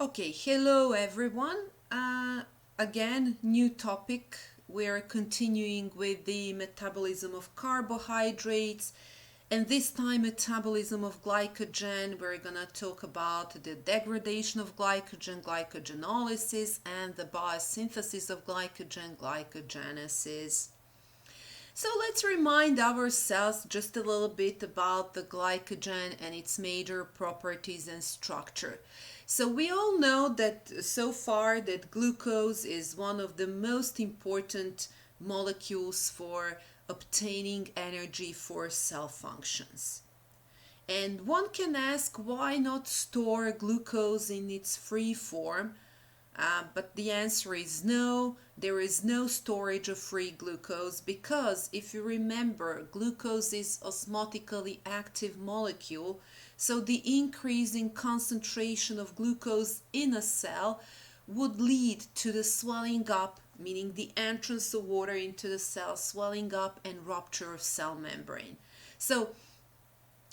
Okay, hello everyone. Again, new topic. We're continuing with the metabolism of carbohydrates, and this time, metabolism of glycogen. We're gonna talk about the degradation of glycogen, glycogenolysis, and the biosynthesis of glycogen, glycogenesis. So let's remind ourselves just a little bit about the glycogen and its major properties and structure. So we all know that so far that glucose is one of the most important molecules for obtaining energy for cell functions. And one can ask, why not store glucose in its free form? But the answer is no, there is no storage of free glucose, because if you remember, glucose is osmotically active molecule, so the increase in concentration of glucose in a cell would lead to the swelling up, meaning the entrance of water into the cell, swelling up and rupture of cell membrane. So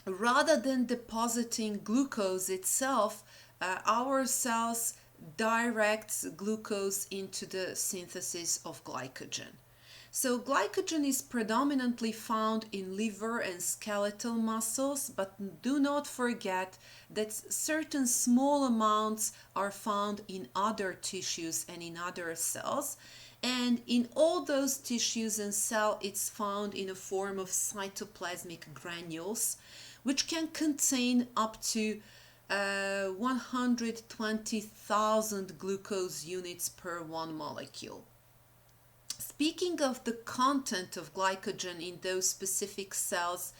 rather than depositing glucose itself, our cells directs glucose into the synthesis of glycogen. So glycogen is predominantly found in liver and skeletal muscles, but do not forget that certain small amounts are found in other tissues and in other cells. And in all those tissues and cells, it's found in a form of cytoplasmic granules, which can contain up to 120,000 glucose units per one molecule. Speaking of the content of glycogen in those specific cells,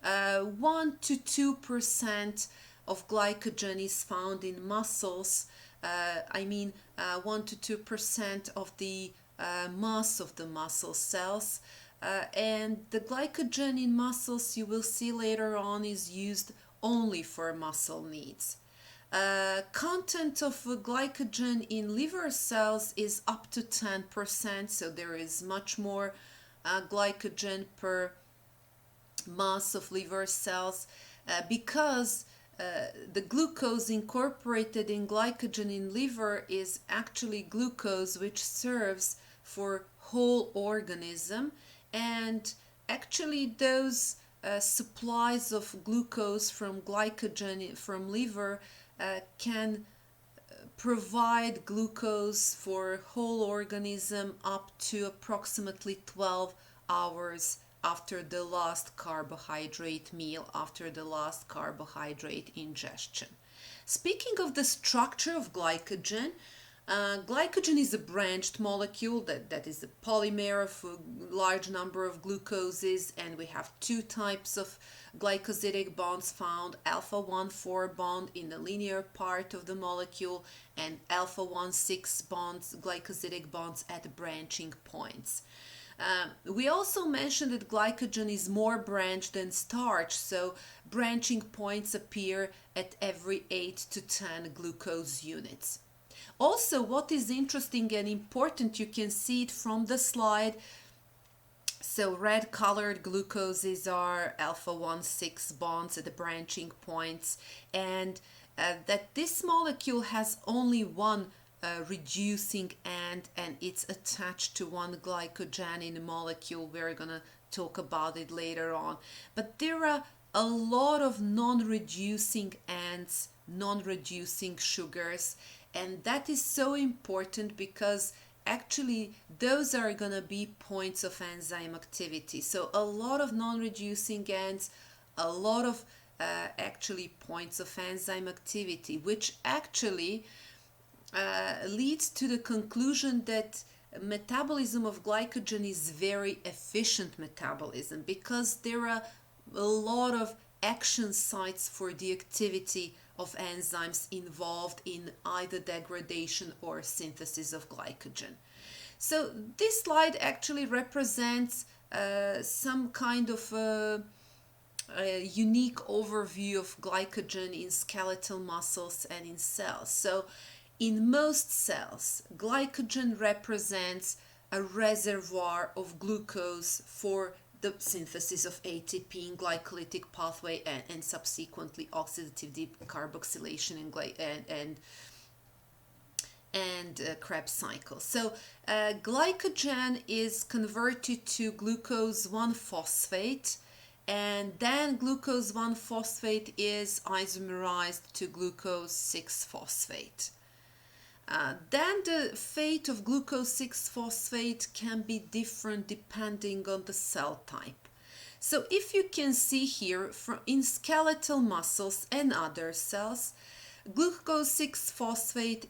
1 to 2% of glycogen is found in muscles. 1 to 2% of the mass of the muscle cells. And the glycogen in muscles, you will see later on, is used only for muscle needs. Content of glycogen in liver cells is up to 10%, so there is much more glycogen per mass of liver cells, because the glucose incorporated in glycogen in liver is actually glucose which serves for whole organism, and actually those supplies of glucose from glycogen from liver can provide glucose for whole organism up to approximately 12 hours after the last carbohydrate meal, after the last carbohydrate ingestion. Speaking of the structure of glycogen, glycogen is a branched molecule that is a polymer of a large number of glucoses, and we have two types of glycosidic bonds found: alpha 1,4 bond in the linear part of the molecule and alpha 1,6 bonds, glycosidic bonds at branching points. We also mentioned that glycogen is more branched than starch, so branching points appear at every 8 to 10 glucose units. Also, what is interesting and important, you can see it from the slide. So red colored glucoses are alpha 1,6 bonds at the branching points, and that this molecule has only one reducing end, and it's attached to one glycogen molecule. We're gonna talk about it later on. But there are a lot of non-reducing ends, non-reducing sugars, and that is so important because actually those are going to be points of enzyme activity. So a lot of non-reducing ends, a lot of actually points of enzyme activity, which actually leads to the conclusion that metabolism of glycogen is very efficient metabolism, because there are a lot of action sites for the activity of enzymes involved in either degradation or synthesis of glycogen. So this slide actually represents some kind of a unique overview of glycogen in skeletal muscles and in cells. So in most cells, glycogen represents a reservoir of glucose for the synthesis of ATP in glycolytic pathway and subsequently oxidative decarboxylation and and Krebs cycle. So glycogen is converted to glucose 1-phosphate, and then glucose 1-phosphate is isomerized to glucose 6-phosphate. Then the fate of glucose 6-phosphate can be different depending on the cell type. So if you can see here, in skeletal muscles and other cells, glucose 6-phosphate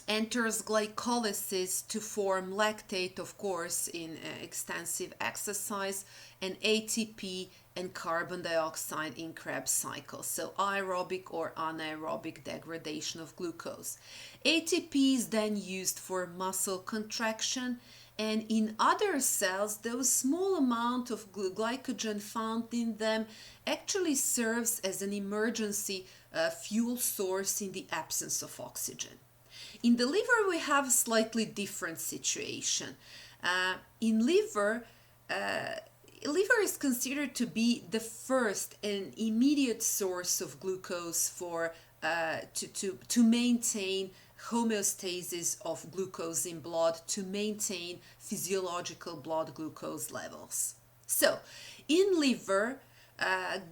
enters glycolysis to form lactate, of course, in extensive exercise, and ATP and carbon dioxide in Krebs cycle, so aerobic or anaerobic degradation of glucose. ATP is then used for muscle contraction, and in other cells, those small amount of glycogen found in them actually serves as an emergency fuel source in the absence of oxygen. In the liver, we have a slightly different situation. In liver is considered to be the first and immediate source of glucose to maintain homeostasis of glucose in blood, to maintain physiological blood glucose levels. So, in liver,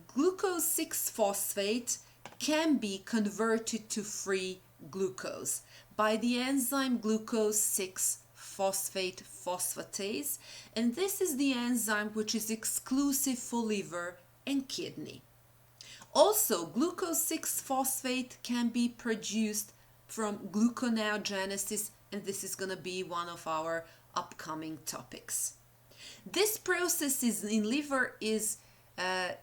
glucose 6-phosphate can be converted to free glucose by the enzyme glucose 6-phosphate phosphatase, and this is the enzyme which is exclusive for liver and kidney. Also, glucose 6-phosphate can be produced from gluconeogenesis, and this is going to be one of our upcoming topics. This process in liver is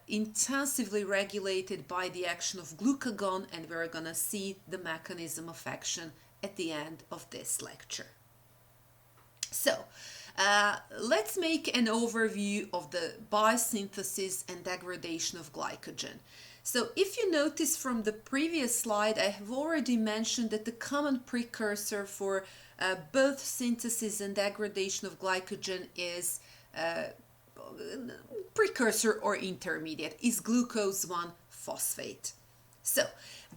intensively regulated by the action of glucagon, and we're going to see the mechanism of action at the end of this lecture. So, let's make an overview of the biosynthesis and degradation of glycogen. So, if you notice from the previous slide, I have already mentioned that the common precursor for both synthesis and degradation of glycogen is precursor or intermediate is glucose 1-phosphate. So,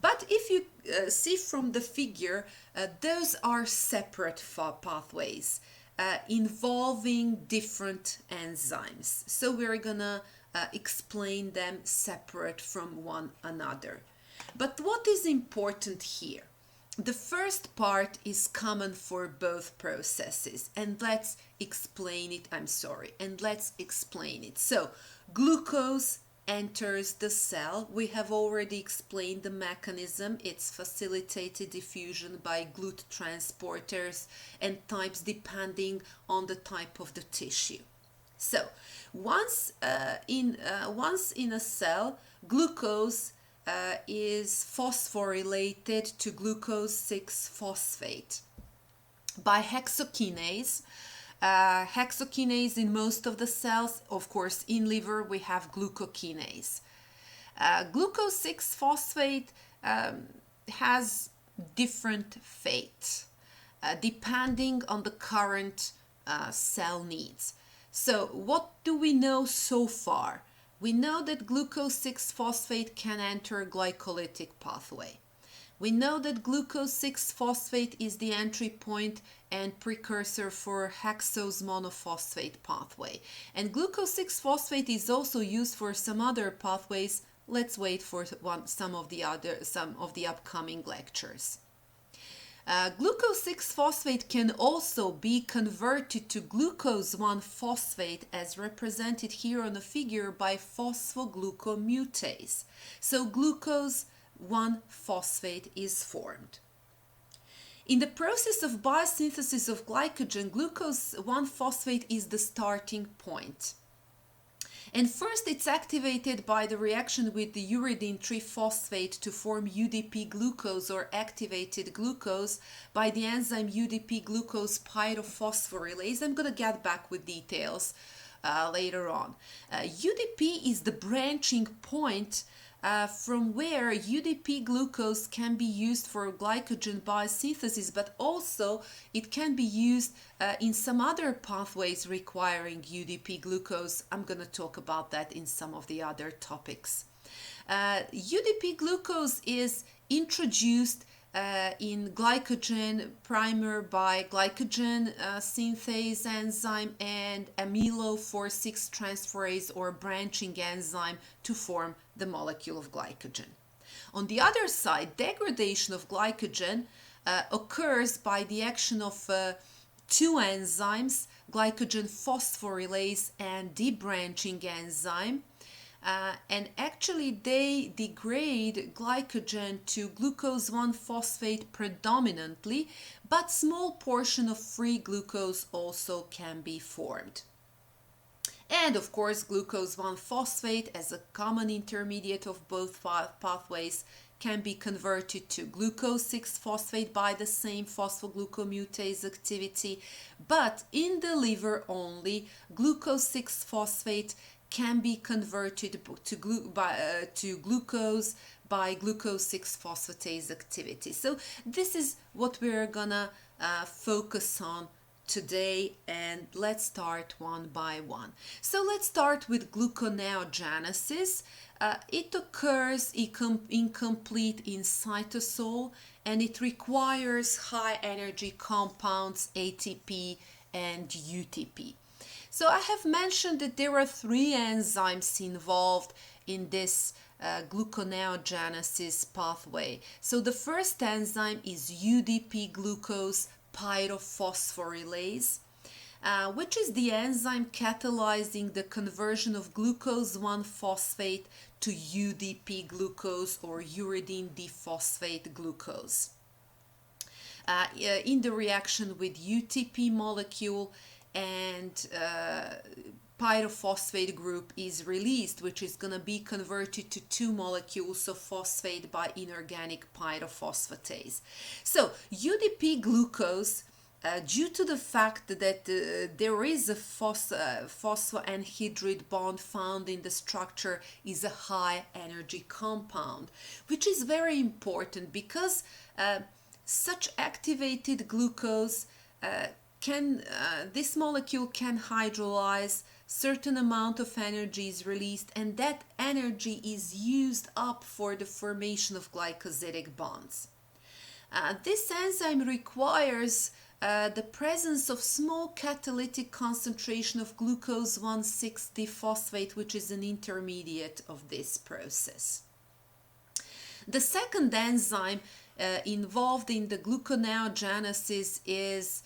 but if you see from the figure, those are separate pathways involving different enzymes. So we're gonna explain them separate from one another. But what is important here? The first part is common for both processes, and let's explain it. Let's explain it. So, glucose enters the cell. We have already explained the mechanism. It's facilitated diffusion by GLUT transporters and types depending on the type of the tissue. So, once in a cell, glucose is phosphorylated to glucose 6-phosphate by hexokinase. Hexokinase in most of the cells, of course in liver we have glucokinase. Glucose 6-phosphate has different fate depending on the current cell needs. So what do we know so far? We know that glucose 6-phosphate can enter glycolytic pathway. We know that glucose 6-phosphate is the entry point and precursor for hexose monophosphate pathway. And glucose 6-phosphate is also used for some other pathways. Let's wait for some of the upcoming lectures. Glucose 6-phosphate can also be converted to glucose 1-phosphate as represented here on the figure by phosphoglucomutase. So glucose 1-phosphate is formed. In the process of biosynthesis of glycogen, glucose 1-phosphate is the starting point. And first it's activated by the reaction with the uridine triphosphate to form UDP glucose or activated glucose by the enzyme UDP glucose pyrophosphorylase. I'm going to get back with details later on. UDP is the branching point from where UDP glucose can be used for glycogen biosynthesis, but also it can be used in some other pathways requiring UDP glucose. I'm going to talk about that in some of the other topics. UDP glucose is introduced in glycogen primer by glycogen synthase enzyme and amylo 4,6 transferase or branching enzyme to form the molecule of glycogen. On the other side, degradation of glycogen occurs by the action of two enzymes, glycogen phosphorylase and debranching enzyme. And actually they degrade glycogen to glucose 1-phosphate predominantly, but small portion of free glucose also can be formed. And of course, glucose 1-phosphate as a common intermediate of both pathways can be converted to glucose 6-phosphate by the same phosphoglucomutase activity, but in the liver only, glucose 6-phosphate can be converted to glucose by glucose 6-phosphatase activity. So this is what we're gonna focus on today, and let's start one by one. So let's start with gluconeogenesis. It occurs incomplete in cytosol, and it requires high energy compounds ATP and UTP. So I have mentioned that there are three enzymes involved in this gluconeogenesis pathway. So the first enzyme is UDP glucose pyrophosphorylase, which is the enzyme catalyzing the conversion of glucose 1-phosphate to UDP glucose or uridine diphosphate glucose. In the reaction with UTP molecule, and pyrophosphate group is released, which is going to be converted to two molecules of phosphate by inorganic pyrophosphatase. So UDP glucose, due to the fact that there is a phosphoanhydride bond found in the structure, is a high energy compound, which is very important because such activated glucose this molecule can hydrolyze, certain amount of energy is released, and that energy is used up for the formation of glycosidic bonds. This enzyme requires the presence of small catalytic concentration of glucose 1,6-diphosphate, which is an intermediate of this process. The second enzyme involved in the gluconeogenesis is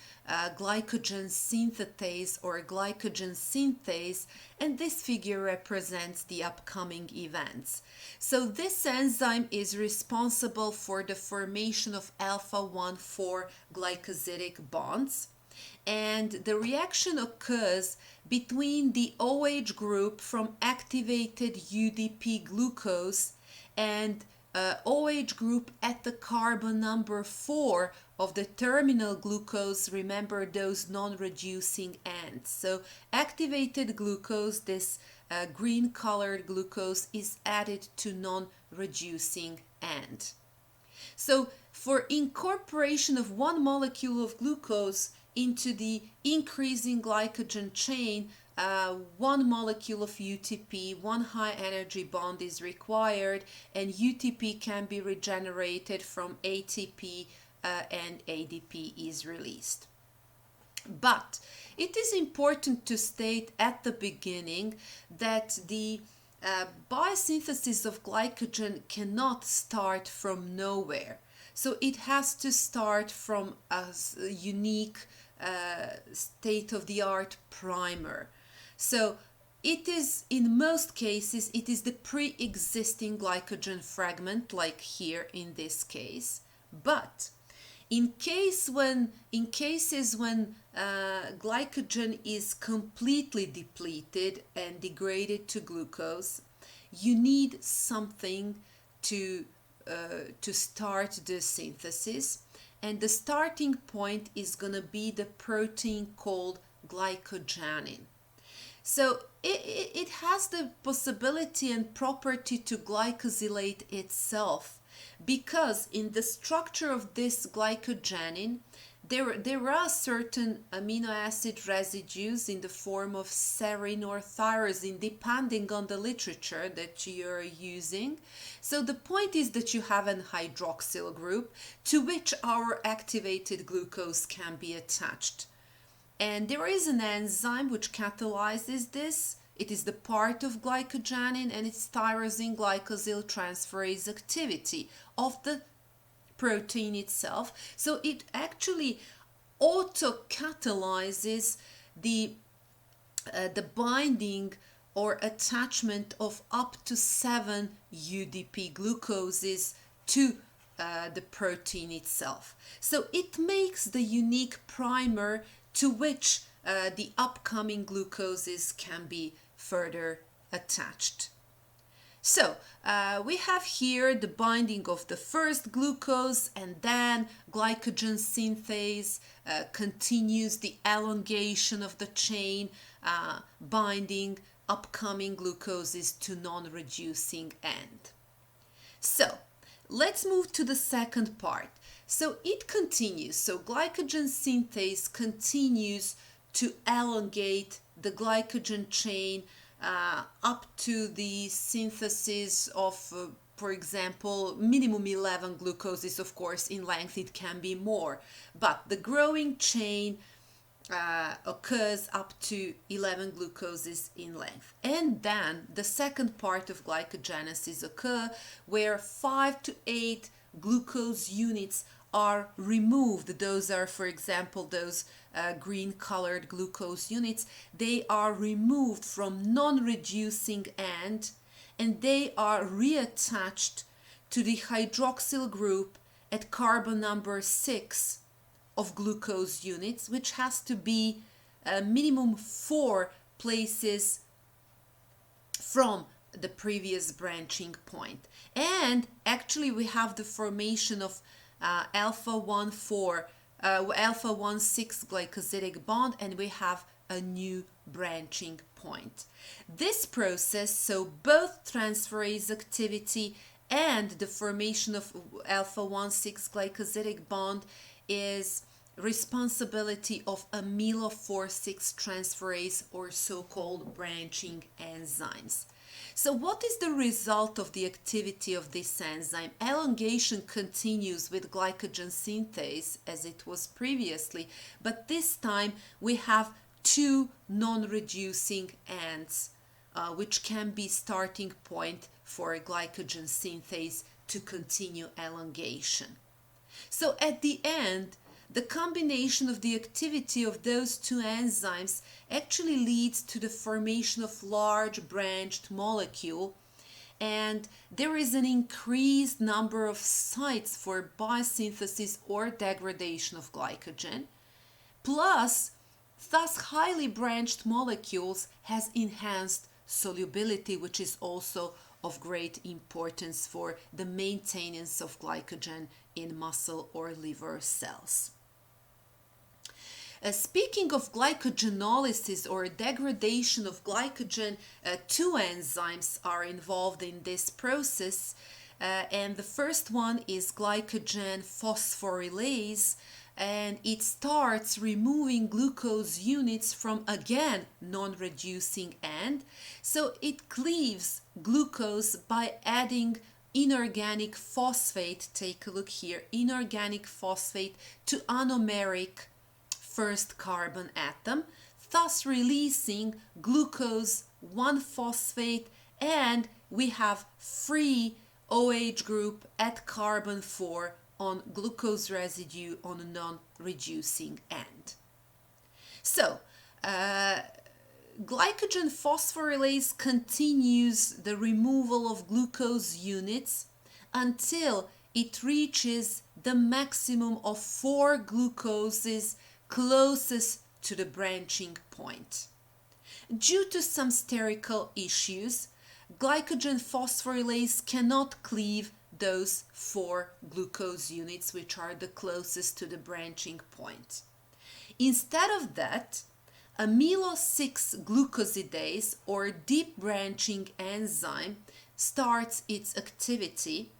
glycogen synthetase or glycogen synthase, and this figure represents the upcoming events. So this enzyme is responsible for the formation of alpha-1,4 glycosidic bonds, and the reaction occurs between the OH group from activated UDP glucose and OH group at the carbon number 4 of the terminal glucose. Remember those non-reducing ends. So activated glucose, this green colored glucose, is added to non-reducing end. So for incorporation of one molecule of glucose into the increasing glycogen chain, one molecule of UTP, one high energy bond is required, and UTP can be regenerated from ATP and ADP is released. But it is important to state at the beginning that the biosynthesis of glycogen cannot start from nowhere. So it has to start from a unique state-of-the-art primer. So it is, in most cases, it is the pre-existing glycogen fragment, like here in this case. But in cases when glycogen is completely depleted and degraded to glucose, you need something to start the synthesis, and the starting point is going to be the protein called glycogenin. So it has the possibility and property to glycosylate itself, because in the structure of this glycogenin, there are certain amino acid residues in the form of serine or tyrosine, depending on the literature that you're using. So the point is that you have an hydroxyl group to which our activated glucose can be attached. And there is an enzyme which catalyzes this. It is the part of glycogenin, and it's tyrosine glycosyl transferase activity of the protein itself. So it actually auto-catalyzes the binding or attachment of up to 7 UDP glucoses to the protein itself. So it makes the unique primer to which the upcoming glucoses can be further attached. So we have here the binding of the first glucose, and then glycogen synthase continues the elongation of the chain, binding upcoming glucoses to non-reducing end. So let's move to the second part. So it continues. So glycogen synthase continues to elongate the glycogen chain up to the synthesis of, for example, minimum 11 glucoses. Of course, in length it can be more, but the growing chain occurs up to 11 glucoses in length. And then the second part of glycogenesis occurs, where 5 to 8 glucose units are removed. Those are, for example, those green colored glucose units. They are removed from non-reducing end, and they are reattached to the hydroxyl group at carbon number 6 of glucose units, which has to be a minimum 4 places from the previous branching point. And actually we have the formation of alpha-1,6 glycosidic bond, and we have a new branching point. This process, so both transferase activity and the formation of alpha-1,6 glycosidic bond, is responsibility of amylo-4,6 transferase, or so-called branching enzymes. So what is the result of the activity of this enzyme? Elongation continues with glycogen synthase as it was previously, but this time we have 2 non-reducing ends, which can be starting point for glycogen synthase to continue elongation. So at the end, the combination of the activity of those 2 enzymes actually leads to the formation of large branched molecule, and there is an increased number of sites for biosynthesis or degradation of glycogen, plus thus highly branched molecules has enhanced solubility, which is also of great importance for the maintenance of glycogen in muscle or liver cells. Speaking of glycogenolysis or degradation of glycogen, 2 enzymes are involved in this process, and the first one is glycogen phosphorylase, and it starts removing glucose units from, again, non-reducing end. So it cleaves glucose by adding inorganic phosphate, take a look here, inorganic phosphate to anomeric first carbon atom, thus releasing glucose 1-phosphate, and we have free OH group at carbon 4 on glucose residue on a non-reducing end. So glycogen phosphorylase continues the removal of glucose units until it reaches the maximum of 4 glucoses closest to the branching point. Due to some sterical issues, glycogen phosphorylase cannot cleave those 4 glucose units which are the closest to the branching point. Instead of that, amylo-6 glucosidase, or deep branching enzyme, starts its activity,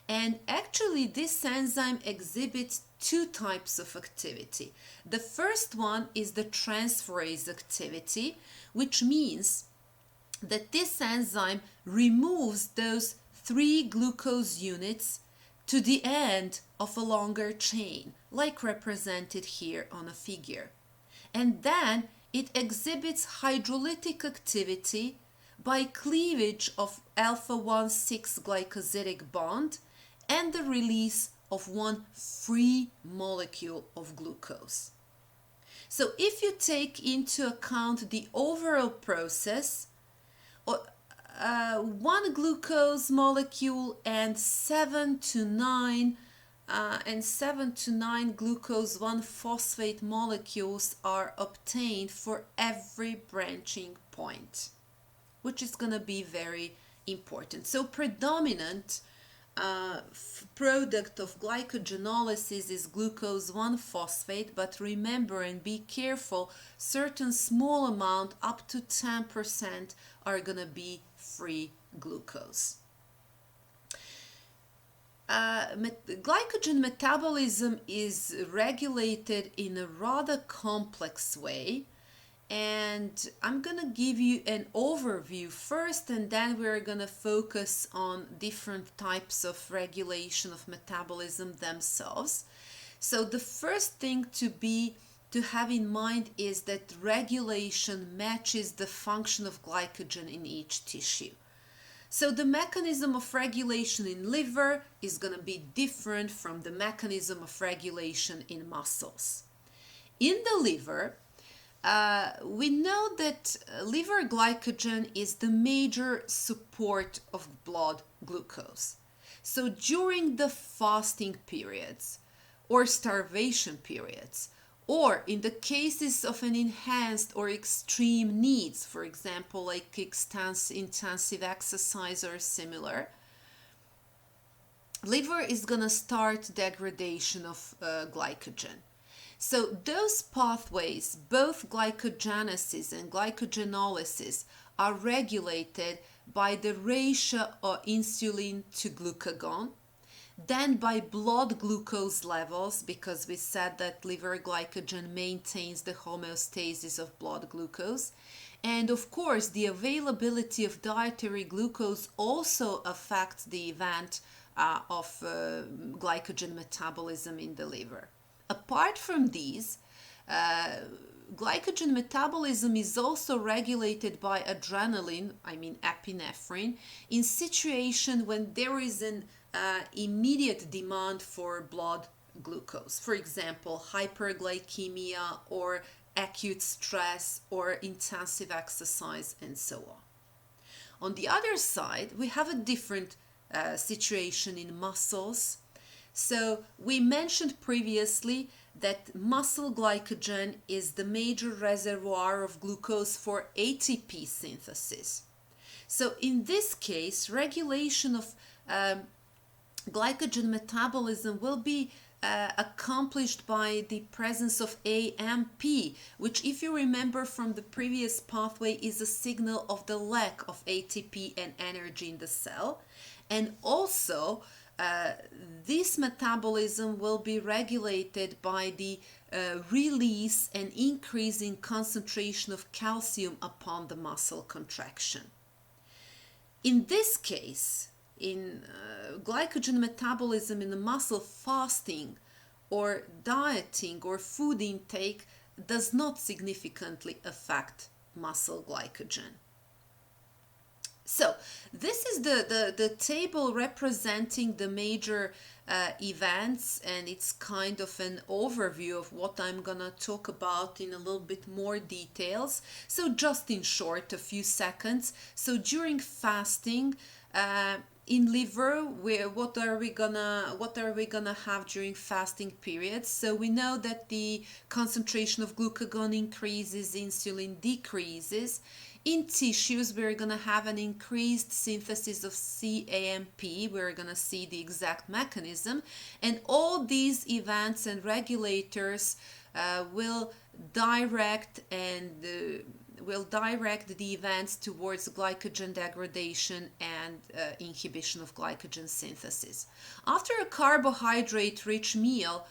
And actually, this enzyme exhibits two types of activity. The first one is the transferase activity, which means that this enzyme removes those 3 glucose units to the end of a longer chain, like represented here on a figure. And then it exhibits hydrolytic activity by cleavage of alpha-1,6 glycosidic bond and the release of one free molecule of glucose. So if you take into account the overall process, one glucose molecule and 7 to 9 glucose 1-phosphate molecules are obtained for every branching point, which is going to be very important. So predominant product of glycogenolysis is glucose 1-phosphate, but remember and be careful, certain small amount up to 10% are going to be free glucose. Glycogen metabolism is regulated in a rather complex way, and I'm going to give you an overview first, and then we're going to focus on different types of regulation of metabolism themselves. So the first thing to have in mind is that regulation matches the function of glycogen in each tissue. So the mechanism of regulation in liver is going to be different from the mechanism of regulation in muscles. In the liver, we know that liver glycogen is the major support of blood glucose. So during the fasting periods or starvation periods, or in the cases of an enhanced or extreme needs, for example, like intensive exercise or similar, liver is going to start degradation of glycogen. So those pathways, both glycogenesis and glycogenolysis, are regulated by the ratio of insulin to glucagon, then by blood glucose levels, because we said that liver glycogen maintains the homeostasis of blood glucose. And of course, the availability of dietary glucose also affects the event of glycogen metabolism in the liver. Apart from these, glycogen metabolism is also regulated by adrenaline, epinephrine, in situation when there is an immediate demand for blood glucose. For example, hyperglycemia or acute stress or intensive exercise and so on. On the other side, we have a different situation in muscles. So we mentioned previously that muscle glycogen is the major reservoir of glucose for ATP synthesis. So in this case, regulation of glycogen metabolism will be accomplished by the presence of AMP, which, if you remember from the previous pathway, is a signal of the lack of ATP and energy in the cell. And also, this metabolism will be regulated by the release and increase in concentration of calcium upon the muscle contraction. In this case, in glycogen metabolism in the muscle, fasting or dieting or food intake does not significantly affect muscle glycogen. So this is the table representing the major events, and it's kind of an overview of what I'm gonna talk about in a little bit more details. So just in short, a few seconds. So during fasting, in liver, what are we gonna have during fasting periods? So we know that the concentration of glucagon increases, insulin decreases. In tissues, we're gonna have an increased synthesis of CAMP. We're gonna see the exact mechanism, and all these events and regulators will direct and will direct the events towards glycogen degradation and inhibition of glycogen synthesis. After a carbohydrate-rich meal,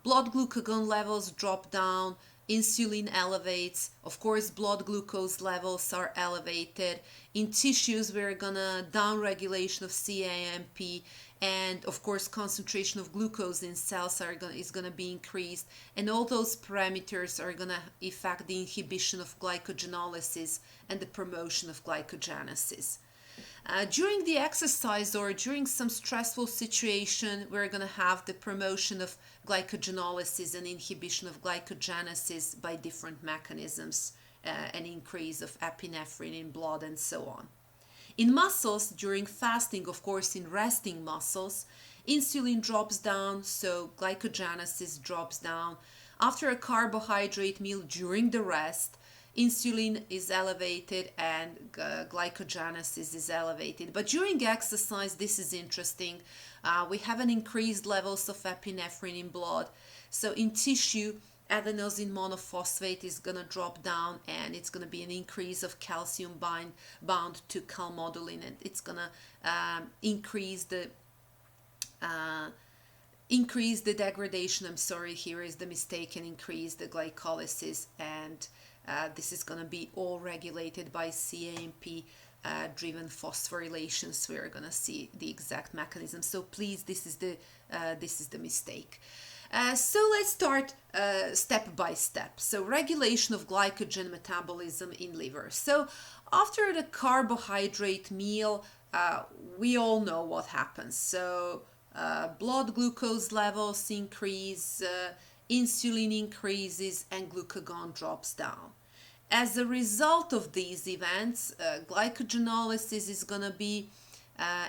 blood glucagon levels drop down, insulin elevates, of course blood glucose levels are elevated. In tissues we're gonna downregulation of CAMP, and of course concentration of glucose in cells is gonna be increased, and all those parameters are gonna affect the inhibition of glycogenolysis and the promotion of glycogenesis. During the exercise or during some stressful situation, we're going to have the promotion of glycogenolysis and inhibition of glycogenesis by different mechanisms, an increase of epinephrine in blood and so on. In muscles, during fasting, of course, in resting muscles, insulin drops down, so glycogenesis drops down. After a carbohydrate meal during the rest, insulin is elevated and glycogenesis is elevated. But during exercise, this is interesting. We have an increased levels of epinephrine in blood. So in tissue, adenosine monophosphate is going to drop down, and it's going to be an increase of calcium bound to calmodulin, and it's going to increase the degradation. I'm sorry, here is the mistake, and increase the glycolysis, and this is going to be all regulated by CAMP driven phosphorylations. We're going to see the exact mechanism. So please, this is the mistake. So let's start step by step. So regulation of glycogen metabolism in liver. So after the carbohydrate meal, we all know what happens. So blood glucose levels increase, insulin increases, and glucagon drops down. As a result of these events, glycogenolysis is going to be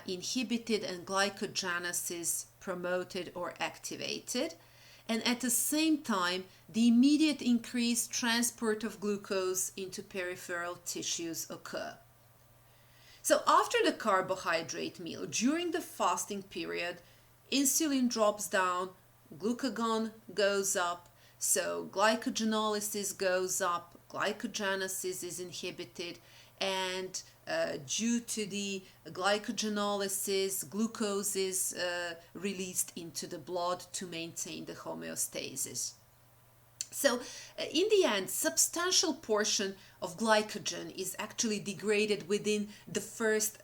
inhibited and glycogenesis promoted or activated. And at the same time, the immediate increased transport of glucose into peripheral tissues occur. So after the carbohydrate meal, during the fasting period, insulin drops down, glucagon goes up, so glycogenolysis goes up, glycogenesis is inhibited, and due to the glycogenolysis, glucose is released into the blood to maintain the homeostasis. So in the end, substantial portion of glycogen is actually degraded within the first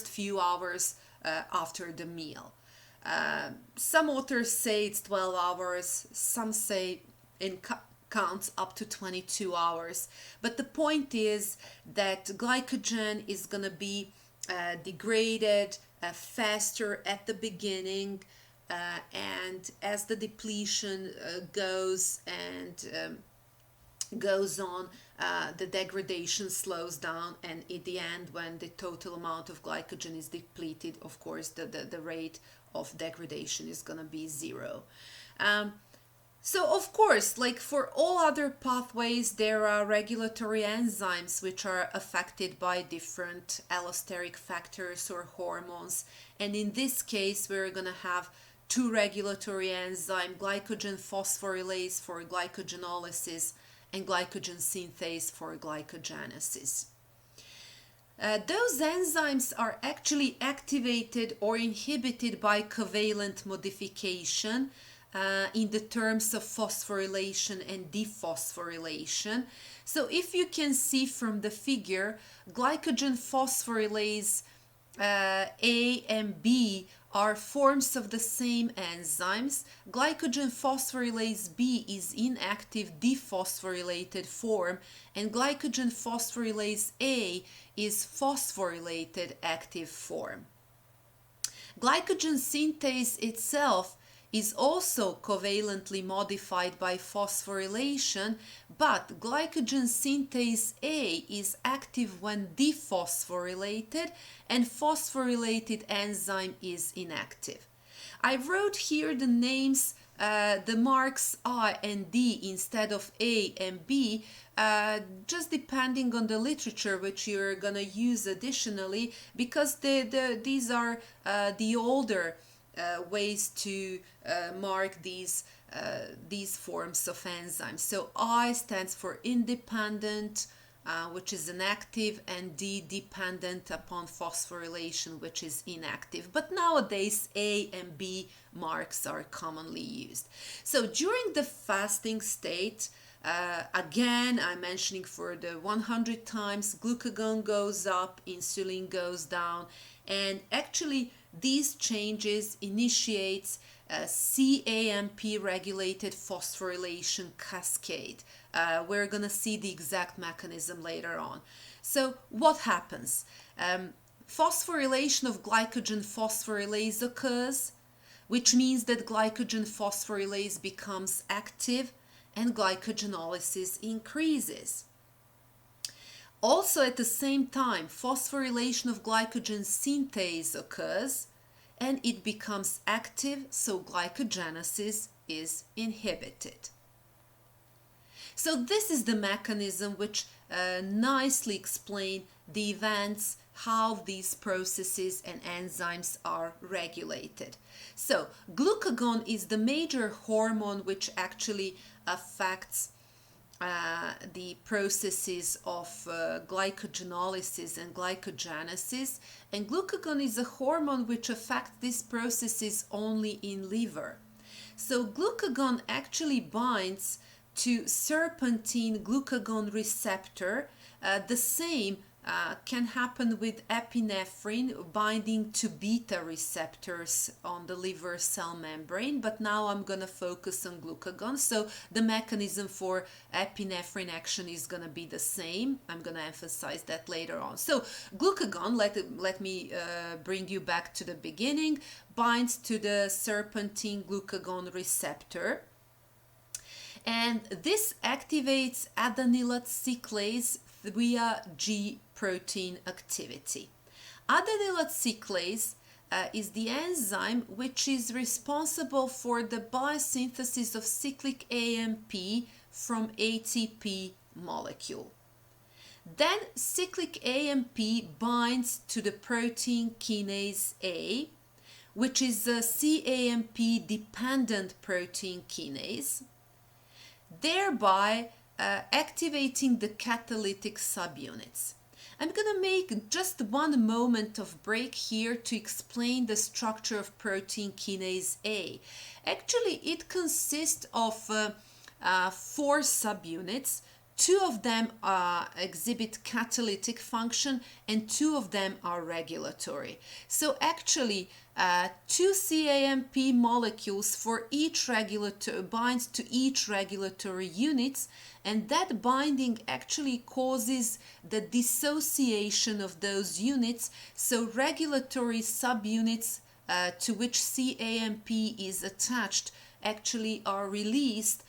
few hours after the meal. Some authors say it's 12 hours, some say in counts up to 22 hours. But the point is that glycogen is going to be degraded faster at the beginning, and as the depletion goes on, the degradation slows down, and at the end, when the total amount of glycogen is depleted, of course the rate of degradation is going to be zero. So of course, like for all other pathways, there are regulatory enzymes which are affected by different allosteric factors or hormones, and in this case we're going to have two regulatory enzymes: glycogen phosphorylase for glycogenolysis and glycogen synthase for glycogenesis. Those enzymes are actually activated or inhibited by covalent modification in the terms of phosphorylation and dephosphorylation. So if you can see from the figure, glycogen phosphorylase A and B are forms of the same enzymes. Glycogen phosphorylase B is inactive dephosphorylated form, and glycogen phosphorylase A is phosphorylated active form. Glycogen synthase itself is also covalently modified by phosphorylation, but glycogen synthase A is active when dephosphorylated, and phosphorylated enzyme is inactive. I wrote here the names, the marks I and D instead of A and B, just depending on the literature which you're gonna use additionally, because these are the older ways to mark these forms of enzymes. So I stands for independent, which is an active, and D, dependent upon phosphorylation, which is inactive. But nowadays, A and B marks are commonly used. So during the fasting state, again, I'm mentioning for the 100 times, glucagon goes up, insulin goes down, and actually these changes initiates a CAMP regulated phosphorylation cascade. We're going to see the exact mechanism later on. So what happens? Phosphorylation of glycogen phosphorylase occurs, which means that glycogen phosphorylase becomes active and glycogenolysis increases. Also at the same time, phosphorylation of glycogen synthase occurs and it becomes active, so glycogenesis is inhibited. So this is the mechanism which nicely explains the events, how these processes and enzymes are regulated. So glucagon is the major hormone which actually affects the processes of glycogenolysis and glycogenesis, and glucagon is a hormone which affects these processes only in liver. So glucagon actually binds to serpentine glucagon receptor. The same can happen with epinephrine binding to beta receptors on the liver cell membrane, but now I'm going to focus on glucagon. So the mechanism for epinephrine action is going to be the same. I'm going to emphasize that later on. So glucagon, let me bring you back to the beginning, binds to the serpentine glucagon receptor. And this activates adenylate cyclase via G protein activity. Adenylate cyclase is the enzyme which is responsible for the biosynthesis of cyclic AMP from ATP molecule. Then cyclic AMP binds to the protein kinase A, which is a CAMP dependent protein kinase, thereby activating the catalytic subunits. I'm going to make just one moment of break here to explain the structure of protein kinase A. Actually, it consists of 4 subunits. 2 of them exhibit catalytic function and 2 of them are regulatory. So actually, 2 CAMP molecules for each regulatory binds to each regulatory units, and that binding actually causes the dissociation of those units. So regulatory subunits to which CAMP is attached actually are released,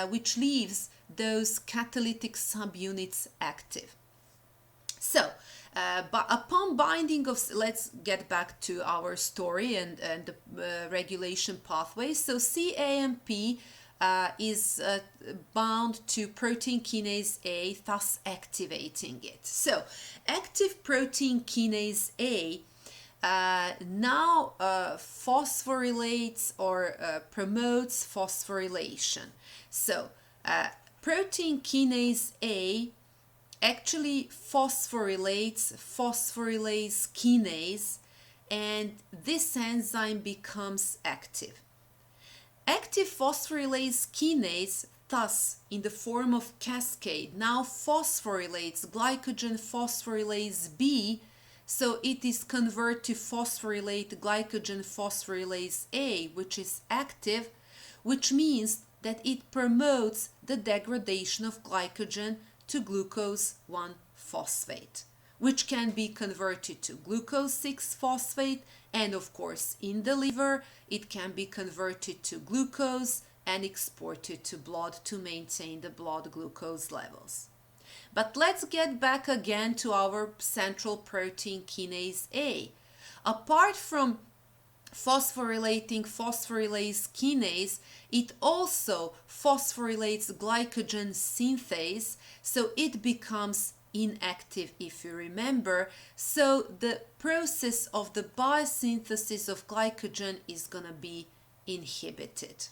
which leaves those catalytic subunits active. So, but upon binding of, let's get back to our story and the regulation pathway. So CAMP is bound to protein kinase A, thus activating it. So active protein kinase A now phosphorylates or promotes phosphorylation. So protein kinase A actually phosphorylates phosphorylase kinase, and this enzyme becomes active. Active phosphorylase kinase, thus in the form of cascade, now phosphorylates glycogen phosphorylase B, so it is converted to phosphorylate glycogen phosphorylase A, which is active, which means that it promotes the degradation of glycogen to glucose 1-phosphate, which can be converted to glucose 6-phosphate, and of course in the liver it can be converted to glucose and exported to blood to maintain the blood glucose levels. But let's get back again to our central protein kinase A. Apart from phosphorylating phosphorylase kinase, it also phosphorylates glycogen synthase, so it becomes inactive, if you remember. So the process of the biosynthesis of glycogen is going to be inhibited.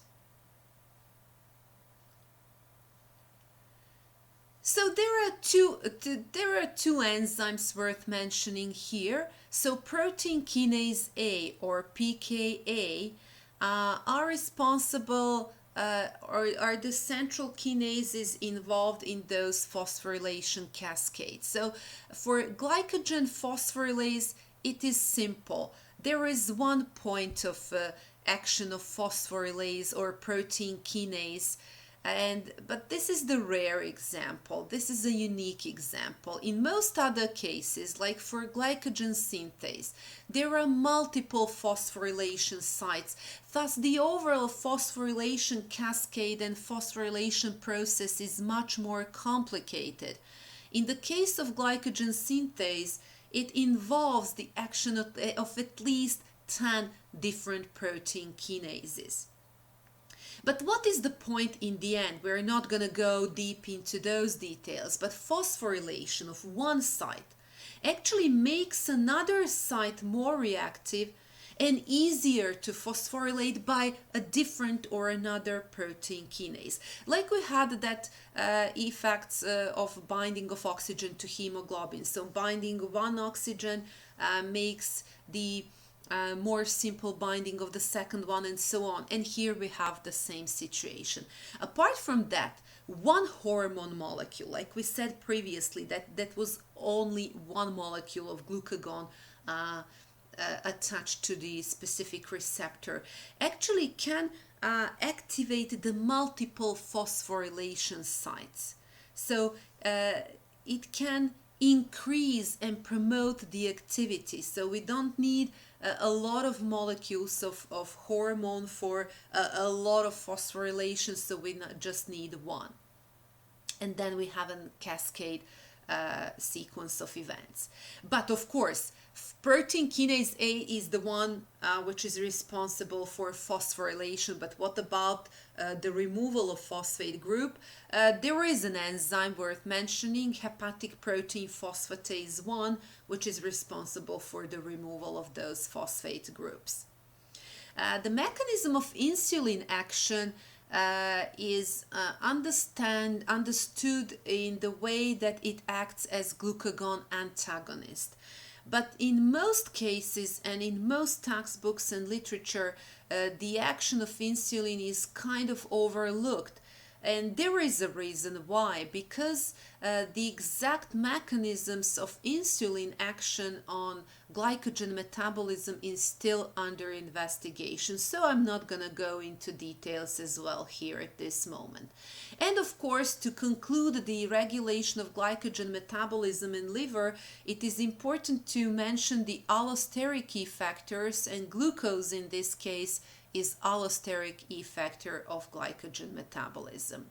So there are two enzymes worth mentioning here. So protein kinase A, or pKa, are responsible or are the central kinases involved in those phosphorylation cascades. So for glycogen phosphorylase, it is simple. There is one point of action of phosphorylase or protein kinase. But this is the rare example. This is a unique example. In most other cases, like for glycogen synthase, there are multiple phosphorylation sites. Thus, the overall phosphorylation cascade and phosphorylation process is much more complicated. In the case of glycogen synthase, it involves the action of at least 10 different protein kinases. But what is the point in the end? We're not going to go deep into those details, but phosphorylation of one site actually makes another site more reactive and easier to phosphorylate by a different or another protein kinase. Like we had that effects of binding of oxygen to hemoglobin. So binding one oxygen makes the more simple binding of the second one, and so on. And here we have the same situation. Apart from that, one hormone molecule, like we said previously, that was only one molecule of glucagon attached to the specific receptor, actually can activate the multiple phosphorylation sites. So it can increase and promote the activity. So we don't need a lot of molecules of hormone for a lot of phosphorylation, so we just need one. And then we have a cascade sequence of events. But of course, protein kinase A is the one which is responsible for phosphorylation. But what about the removal of phosphate group? There is an enzyme worth mentioning, hepatic protein phosphatase 1, which is responsible for the removal of those phosphate groups. The mechanism of insulin action is understood in the way that it acts as glucagon antagonist. But in most cases and in most textbooks and literature, the action of insulin is kind of overlooked. And there is a reason why, because the exact mechanisms of insulin action on glycogen metabolism is still under investigation. So I'm not going to go into details as well here at this moment. And of course, to conclude the regulation of glycogen metabolism in liver, it is important to mention the allosteric effectors, and glucose in this case is allosteric effector of glycogen metabolism.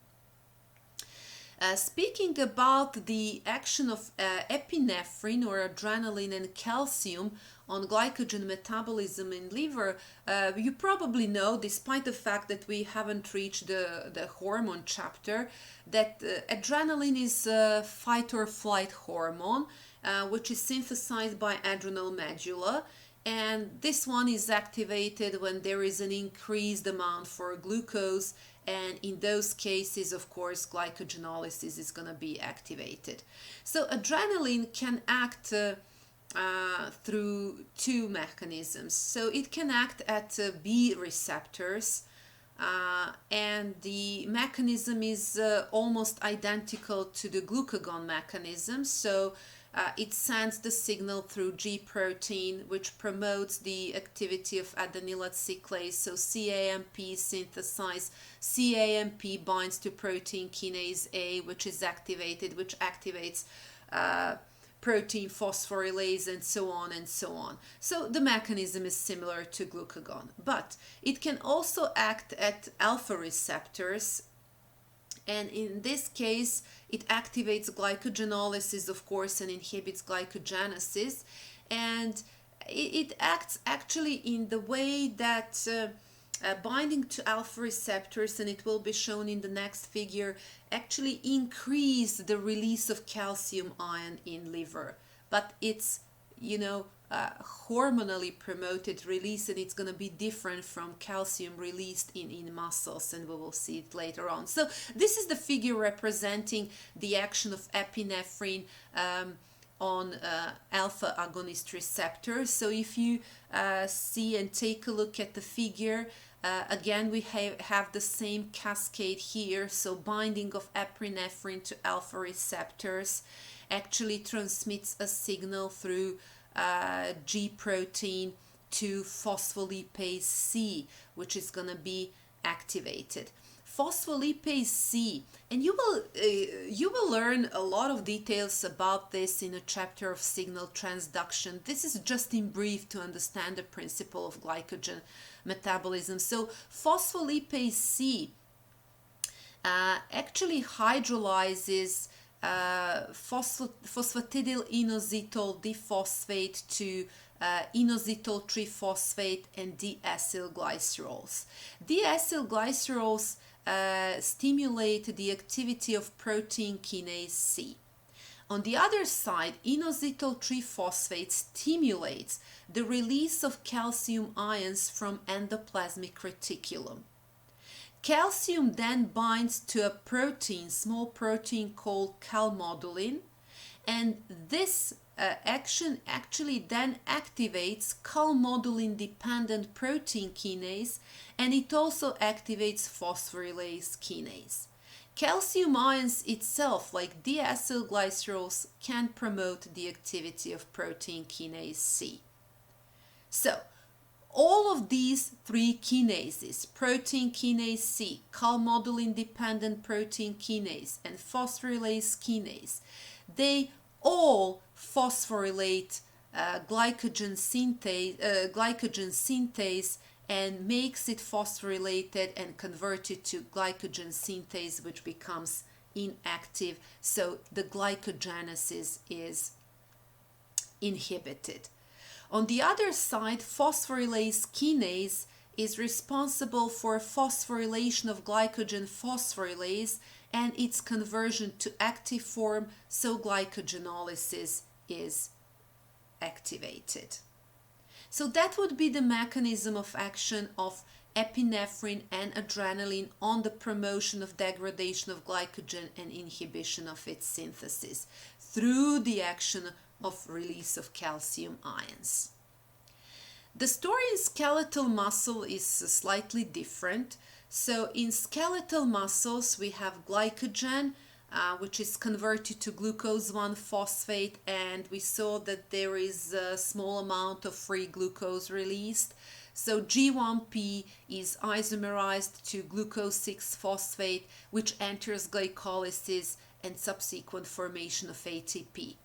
Speaking about the action of epinephrine or adrenaline and calcium on glycogen metabolism in liver, you probably know, despite the fact that we haven't reached the hormone chapter, that adrenaline is a fight or flight hormone, which is synthesized by adrenal medulla. And this one is activated when there is an increased demand for glucose, and in those cases, of course, glycogenolysis is going to be activated. So adrenaline can act through two mechanisms. So it can act at B receptors, and the mechanism is almost identical to the glucagon mechanism. So it sends the signal through G protein, which promotes the activity of adenylate cyclase. So CAMP synthesizes. CAMP binds to protein kinase A, which is activated, which activates protein phosphorylase, and so on and so on. So the mechanism is similar to glucagon, but it can also act at alpha receptors. And in this case, it activates glycogenolysis, of course, and inhibits glycogenesis. And it acts actually in the way that binding to alpha receptors, and it will be shown in the next figure, actually increase the release of calcium ion in liver. But it's, hormonally promoted release, and it's going to be different from calcium released in muscles, and we will see it later on. So this is the figure representing the action of epinephrine on alpha agonist receptors. So if you see and take a look at the figure, again we have the same cascade here. So binding of epinephrine to alpha receptors actually transmits a signal through G protein to phospholipase C, which is going to be activated. Phospholipase C, and you will learn a lot of details about this in a chapter of signal transduction. This is just in brief to understand the principle of glycogen metabolism. So phospholipase C actually hydrolyzes phosphatidyl inositol diphosphate to inositol triphosphate and deacylglycerols. Deacylglycerols stimulate the activity of protein kinase C. On the other side, inositol triphosphate stimulates the release of calcium ions from endoplasmic reticulum. Calcium then binds to a protein, small protein called calmodulin, and this action actually then activates calmodulin dependent protein kinase, and it also activates phosphorylase kinase. Calcium ions itself, like deacylglycerols, can promote the activity of protein kinase C. So all of these three kinases, protein kinase C, calmodulin dependent protein kinase, and phosphorylase kinase, they all phosphorylate glycogen synthase and makes it phosphorylated and converted to glycogen synthase, which becomes inactive, so the glycogenesis is inhibited. On the other side, phosphorylase kinase is responsible for phosphorylation of glycogen phosphorylase and its conversion to active form, so glycogenolysis is activated. So that would be the mechanism of action of epinephrine and adrenaline on the promotion of degradation of glycogen and inhibition of its synthesis through the action of release of calcium ions. The story in skeletal muscle is slightly different. So in skeletal muscles we have glycogen, which is converted to glucose 1-phosphate, and we saw that there is a small amount of free glucose released. So G1P is isomerized to glucose 6-phosphate, which enters glycolysis and subsequent formation of ATP.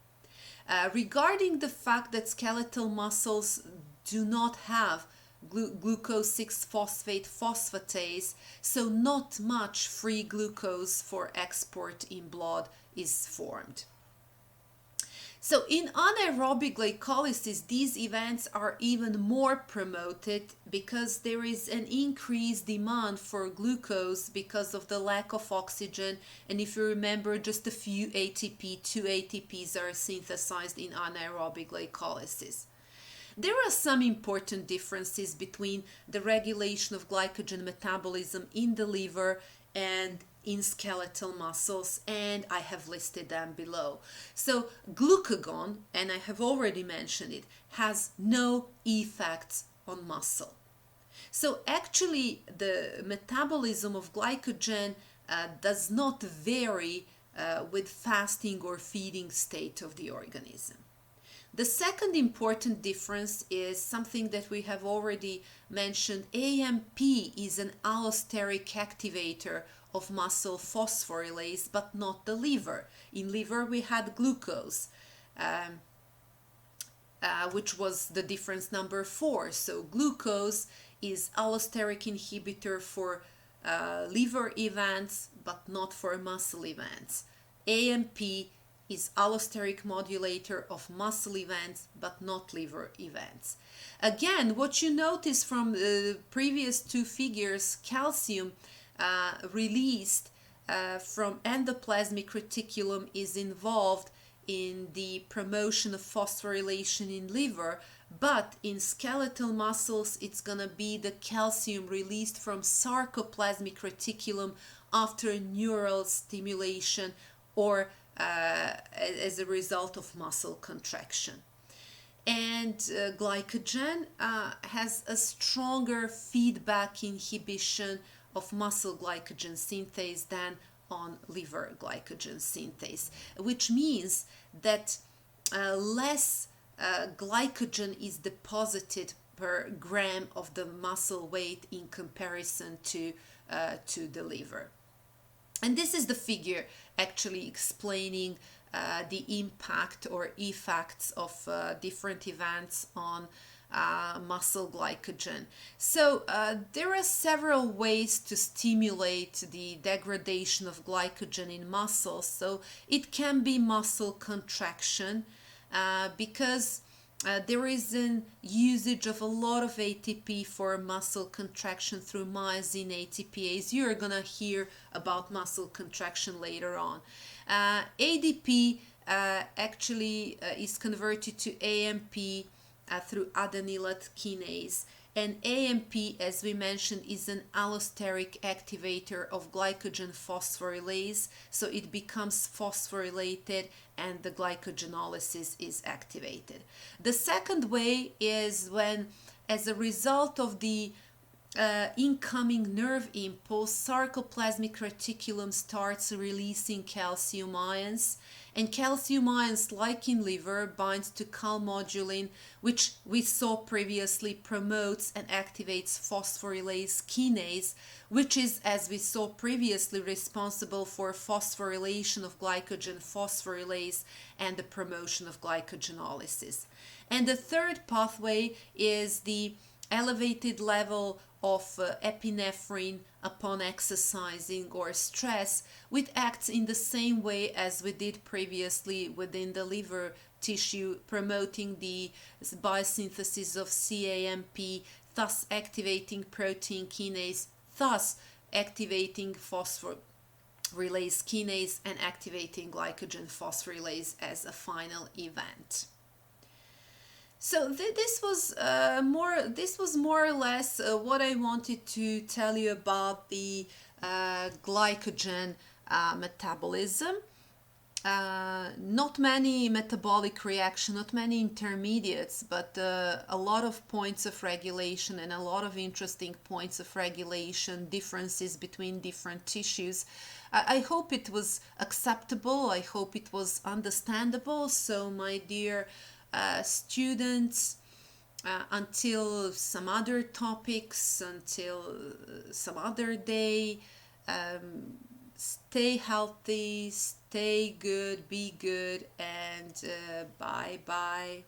Regarding the fact that skeletal muscles do not have glucose 6-phosphate phosphatase, so not much free glucose for export in blood is formed. So in anaerobic glycolysis, these events are even more promoted because there is an increased demand for glucose because of the lack of oxygen. And if you remember, just a few ATP, 2 ATPs are synthesized in anaerobic glycolysis. There are some important differences between the regulation of glycogen metabolism in the liver and in skeletal muscles, and I have listed them below. So glucagon, and I have already mentioned it, has no effects on muscle. So actually the metabolism of glycogen does not vary with fasting or feeding state of the organism. The second important difference is something that we have already mentioned. AMP is an allosteric activator of muscle phosphorylase, but not the liver. In liver we had glucose, which was the difference number 4. So glucose is allosteric inhibitor for liver events, but not for muscle events. AMP is allosteric modulator of muscle events but not liver events. Again, what you notice from the previous two figures, calcium released from endoplasmic reticulum is involved in the promotion of phosphorylation in liver, but in skeletal muscles it's going to be the calcium released from sarcoplasmic reticulum after neural stimulation or as a result of muscle contraction. And glycogen has a stronger feedback inhibition of muscle glycogen synthase than on liver glycogen synthase, which means that less glycogen is deposited per gram of the muscle weight in comparison to the liver. And this is the figure actually explaining the impact or effects of different events on muscle glycogen. So there are several ways to stimulate the degradation of glycogen in muscles. So it can be muscle contraction because there is an usage of a lot of ATP for muscle contraction through myosin ATPase. You're gonna hear about muscle contraction later on. ADP actually is converted to AMP through adenylate kinase, and AMP, as we mentioned, is an allosteric activator of glycogen phosphorylase, so it becomes phosphorylated and the glycogenolysis is activated. The second way is when, as a result of the incoming nerve impulse, sarcoplasmic reticulum starts releasing calcium ions, and calcium ions, like in liver, binds to calmodulin, which we saw previously promotes and activates phosphorylase kinase, which is, as we saw previously, responsible for phosphorylation of glycogen phosphorylase and the promotion of glycogenolysis. And the third pathway is the elevated level of epinephrine upon exercising or stress, which acts in the same way as we did previously within the liver tissue, promoting the biosynthesis of CAMP, thus activating protein kinase, thus activating phosphorylase kinase and activating glycogen phosphorylase as a final event. So this was more or less what I wanted to tell you about the glycogen metabolism. Not many metabolic reaction, not many intermediates, but a lot of points of regulation and a lot of interesting points of regulation, differences between different tissues. I hope it was acceptable. I hope it was understandable. So my dear students, until some other topics, until some other day, stay healthy, stay good, be good, and bye bye.